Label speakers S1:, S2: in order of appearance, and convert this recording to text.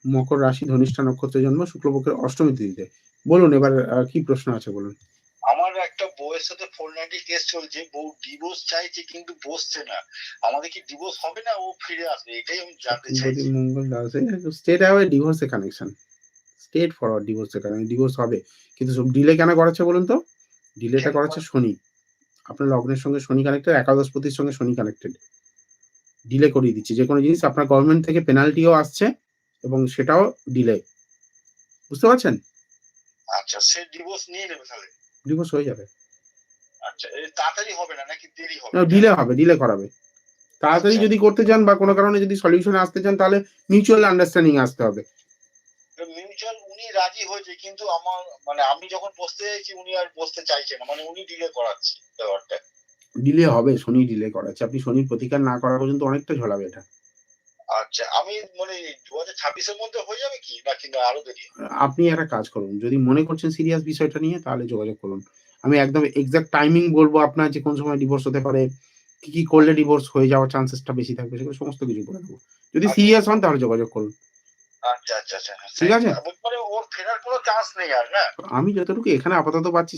S1: মকর রাশি, ধনিষ্ঠা নক্ষত্রে জন্ম, শুক্লপক্ষের অষ্টমী তিথিতে। বলুন এবার কি প্রশ্ন আছে বলুন।
S2: আমার একটা বউয়ের সাথে 490 কেস চলছে, বউ ডিভোর্স চাইছে কিন্তু বসছে না, আমাদের কি ডিভোর্স হবে না, ও ফিরে আসবে, এটাই আমি জানতে চাইছি।
S1: মঙ্গল রাশি স্টেট অ্যাওয়ে ডিভোর্সে কানেকশন, স্ট্রেট ফরওয়ার্ড ডিভোর্সের কারণে ডিভোর্স হবে, কিন্তু ডিলে কেন করাচ্ছে বলুন তো? ডিলেটা করাচ্ছে শনি, আপনার লগ্নের সঙ্গে শনি কানেক্টেড, একাদশপতির সঙ্গে শনি কানেক্টেড, ডিলে করিয়ে দিচ্ছে যে কোনো জিনিস। আপনার গভর্নমেন্ট থেকে পেনাল্টিও আসছে এবং সেটাও ডিলে, বুঝতে পারছেন?
S2: আচ্ছা, সে ডিভোর্স নিয়ে নেবে তাহলে?
S1: ডিভোর্স হয়ে যাবে।
S2: আচ্ছা, তাড়াতাড়ি হবে না নাকি দেরি হবে?
S1: ডিলে হবে, ডিলে করাবে। তাড়াতাড়ি যদি করতে চান বা কোনো কারণে যদি সলিউশনে আসতে চান তাহলে মিউচুয়াল আন্ডারস্ট্যান্ডিং আসতে হবে।
S2: মিউচুয়াল উনি রাজি হয়েছে, কিন্তু আমার মানে আমি যখন বসতে চাইছি উনি আর বসতে চাইছে না, মানে উনি ডিলে করাচ্ছে ব্যাপারটা।
S1: ডিলে হবে, শনি ডিলে করাচ্ছে, আপনি শনির প্রতিকার না করা পর্যন্ত অনেকটা ঝোলাবে এটা।
S2: আচ্ছা, আমি মানে 2026-এর মধ্যে হয়ে যাবে কি না কিন্তু আরো দেরি?
S1: আপনি একটা কাজ করুন, যদি মনে করছেন সিরিয়াস বিষয়টা নিয়ে তাহলে যোগাযোগ করুন। আমি একদম এক্সাক্ট টাইমিং বলবো আপনার যে কোন সময় ডিভোর্স হতে পারে, কি করলে ডিভোর্স হয়ে যাওয়ার চান্সেসটা বেশি থাকবে, সেগুলো সমস্ত কিছু বলে দেবো। যদি সিরিয়াস হন তাহলে যোগাযোগ করুন।
S2: আচ্ছা আচ্ছা আচ্ছা,
S1: ঠিক আছে?
S2: মানে ওর ফেরার কোনো চান্স নেই আর না?
S1: আমি যতটুকু এখানে আপাতত পাচ্ছি